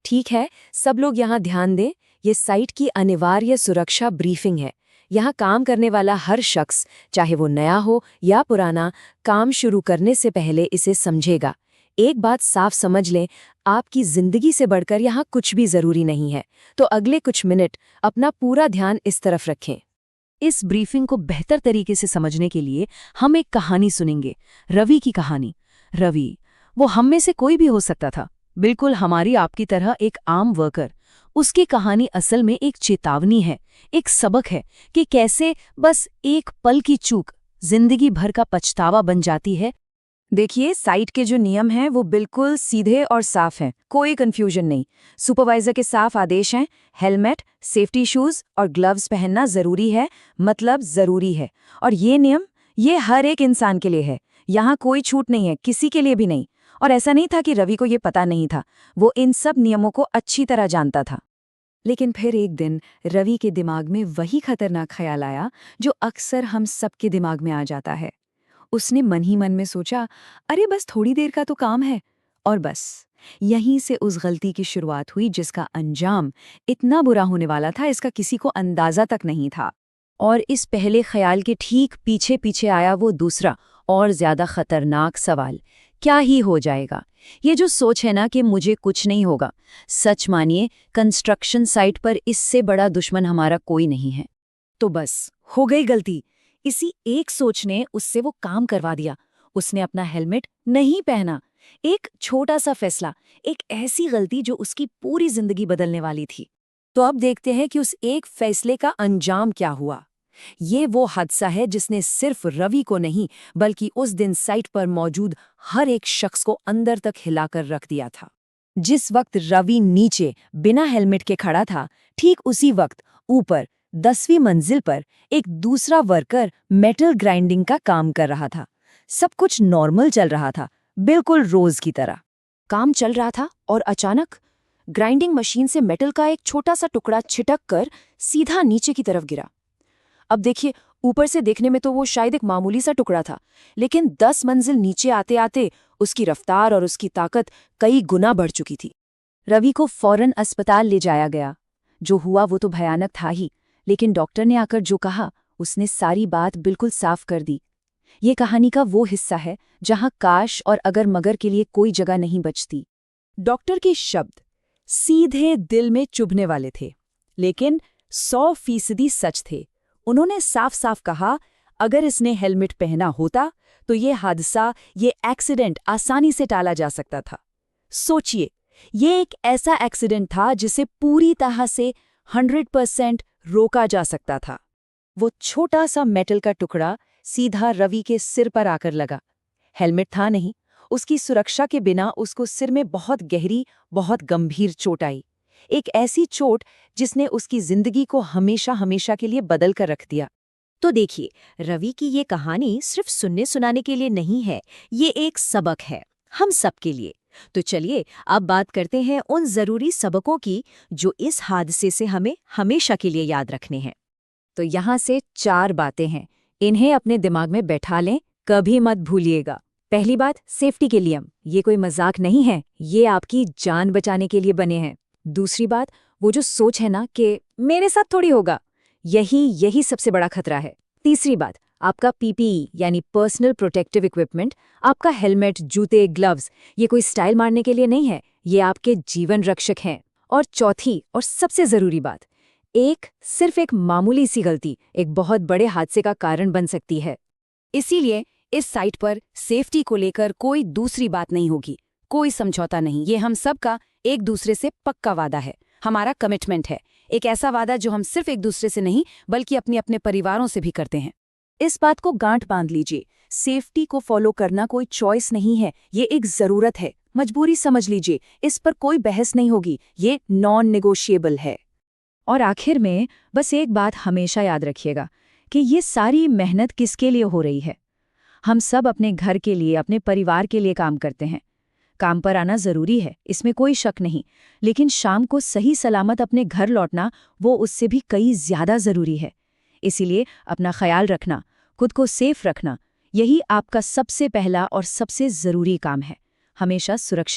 ठीक है, सब लोग यहाँ ध्यान दें। ये साइट की अनिवार्य सुरक्षा ब्रीफिंग है। यहाँ काम करने वाला हर शख्स, चाहे वो नया हो या पुराना, काम शुरू करने से पहले इसे समझेगा। एक बात साफ समझ लें, आपकी जिंदगी से बढ़कर यहाँ कुछ भी जरूरी नहीं है। तो अगले कुछ मिनट अपना पूरा ध्यान इस तरफ रखें। इस ब्रीफिंग को बेहतर तरीके से समझने के लिए हम एक कहानी सुनेंगे, रवि की कहानी। रवि, वो हम में से कोई भी हो सकता था, बिल्कुल हमारी आपकी तरह एक आम वर्कर। उसकी कहानी असल में एक चेतावनी है, एक सबक है कि कैसे बस एक पल की चूक जिंदगी भर का पछतावा बन जाती है। देखिए, साइट के जो नियम हैं वो बिल्कुल सीधे और साफ हैं, कोई कंफ्यूजन नहीं। सुपरवाइजर के साफ आदेश हैं, हेलमेट, सेफ्टी शूज और ग्लव्स पहनना जरूरी है, मतलब जरूरी है। और ये नियम, ये हर एक इंसान के लिए है। यहाँ कोई छूट नहीं है, किसी के लिए भी नहीं। और ऐसा नहीं था कि रवि को ये पता नहीं था, वो इन सब नियमों को अच्छी तरह जानता था। लेकिन फिर एक दिन रवि के दिमाग में वही खतरनाक ख्याल आया जो अक्सर हम सबके दिमाग में आ जाता है। उसने मन ही मन में सोचा, अरे बस थोड़ी देर का तो काम है। और बस यहीं से उस गलती की शुरुआत हुई जिसका अंजाम इतना बुरा होने वाला था, इसका किसी को अंदाजा तक नहीं था। और इस पहले ख्याल के ठीक पीछे पीछे आया वो दूसरा और ज्यादा खतरनाक सवाल, क्या ही हो जाएगा। ये जो सोच है ना कि मुझे कुछ नहीं होगा, सच मानिए कंस्ट्रक्शन साइट पर इससे बड़ा दुश्मन हमारा कोई नहीं है। तो बस हो गई गलती। इसी एक सोच ने उससे वो काम करवा दिया। उसने अपना हेलमेट नहीं पहना। एक छोटा सा फैसला, एक ऐसी गलती जो उसकी पूरी जिंदगी बदलने वाली थी। तो अब देखते हैं कि उस एक फैसले का अंजाम क्या हुआ। ये वो हादसा है जिसने सिर्फ रवि को नहीं, बल्कि उस दिन साइट पर मौजूद हर एक शख्स को अंदर तक हिलाकर रख दिया था। जिस वक्त रवि नीचे बिना हेलमेट के खड़ा था, ठीक उसी वक्त ऊपर 10वीं मंजिल पर एक दूसरा वर्कर मेटल ग्राइंडिंग का काम कर रहा था। सब कुछ नॉर्मल चल रहा था, बिल्कुल रोज की तरह। काम चल रहा था और अचानक ग्राइंडिंग मशीन से मेटल का एक छोटा सा टुकड़ा छिटक कर सीधा नीचे की तरफ गिरा। अब देखिए, ऊपर से देखने में तो वो शायद एक मामूली सा टुकड़ा था, लेकिन 10 मंजिल नीचे आते आते उसकी रफ्तार और उसकी ताकत कई गुना बढ़ चुकी थी। रवि को फौरन अस्पताल ले जाया गया। जो हुआ वो तो भयानक था ही, लेकिन डॉक्टर ने आकर जो कहा उसने सारी बात बिल्कुल साफ कर दी। ये कहानी का वो हिस्सा है जहां काश और अगर मगर के लिए कोई जगह नहीं बचती। डॉक्टर के शब्द सीधे दिल में चुभने वाले थे, लेकिन 100% सच थे। उन्होंने साफ साफ कहा, अगर इसने हेलमेट पहना होता तो ये हादसा, ये एक्सीडेंट आसानी से टाला जा सकता था। सोचिए, ये एक ऐसा एक्सीडेंट था जिसे पूरी तरह से 100% रोका जा सकता था। वो छोटा सा मेटल का टुकड़ा सीधा रवि के सिर पर आकर लगा। हेलमेट था नहीं, उसकी सुरक्षा के बिना उसको सिर में बहुत गहरी, बहुत गंभीर चोट आई। एक ऐसी चोट जिसने उसकी जिंदगी को हमेशा हमेशा के लिए बदल कर रख दिया। तो देखिए, रवि की ये कहानी सिर्फ सुनने सुनाने के लिए नहीं है, ये एक सबक है हम सबके लिए। तो चलिए अब बात करते हैं उन जरूरी सबकों की जो इस हादसे से हमें हमेशा के लिए याद रखने हैं। तो यहाँ से 4 बातें हैं, इन्हें अपने दिमाग में बैठा लें, कभी मत भूलिएगा। पहली बात, सेफ्टी के नियम, ये कोई मजाक नहीं है, ये आपकी जान बचाने के लिए बने हैं। दूसरी बात, वो जो सोच है ना कि मेरे साथ थोड़ी होगा, यही सबसे बड़ा खतरा है। तीसरी बात, आपका पीपीई यानी पर्सनल प्रोटेक्टिव इक्विपमेंट, आपका हेलमेट, जूते, ग्लव्स, ये कोई स्टाइल मारने के लिए नहीं है, ये आपके जीवन रक्षक हैं। और चौथी और सबसे जरूरी बात, सिर्फ एक मामूली सी गलती एक बहुत बड़े हादसे का कारण बन सकती है। इसीलिए इस साइट पर सेफ्टी को लेकर कोई दूसरी बात नहीं होगी, कोई समझौता नहीं। ये हम सबका एक दूसरे से पक्का वादा है, हमारा कमिटमेंट है। एक ऐसा वादा जो हम सिर्फ एक दूसरे से नहीं बल्कि अपने परिवारों से भी करते हैं। इस बात को गांठ बांध लीजिए, सेफ्टी को फॉलो करना कोई चॉइस नहीं है, ये एक जरूरत है, मजबूरी समझ लीजिए। इस पर कोई बहस नहीं होगी, ये नॉन नेगोशिएबल है। और आखिर में बस एक बात हमेशा याद रखिएगा कि ये सारी मेहनत किसके लिए हो रही है। हम सब अपने घर के लिए, अपने परिवार के लिए काम करते हैं। काम पर आना जरूरी है, इसमें कोई शक नहीं, लेकिन शाम को सही सलामत अपने घर लौटना वो उससे भी कई ज्यादा जरूरी है। इसीलिए अपना ख्याल रखना, खुद को सेफ रखना, यही आपका सबसे पहला और सबसे जरूरी काम है। हमेशा सुरक्षित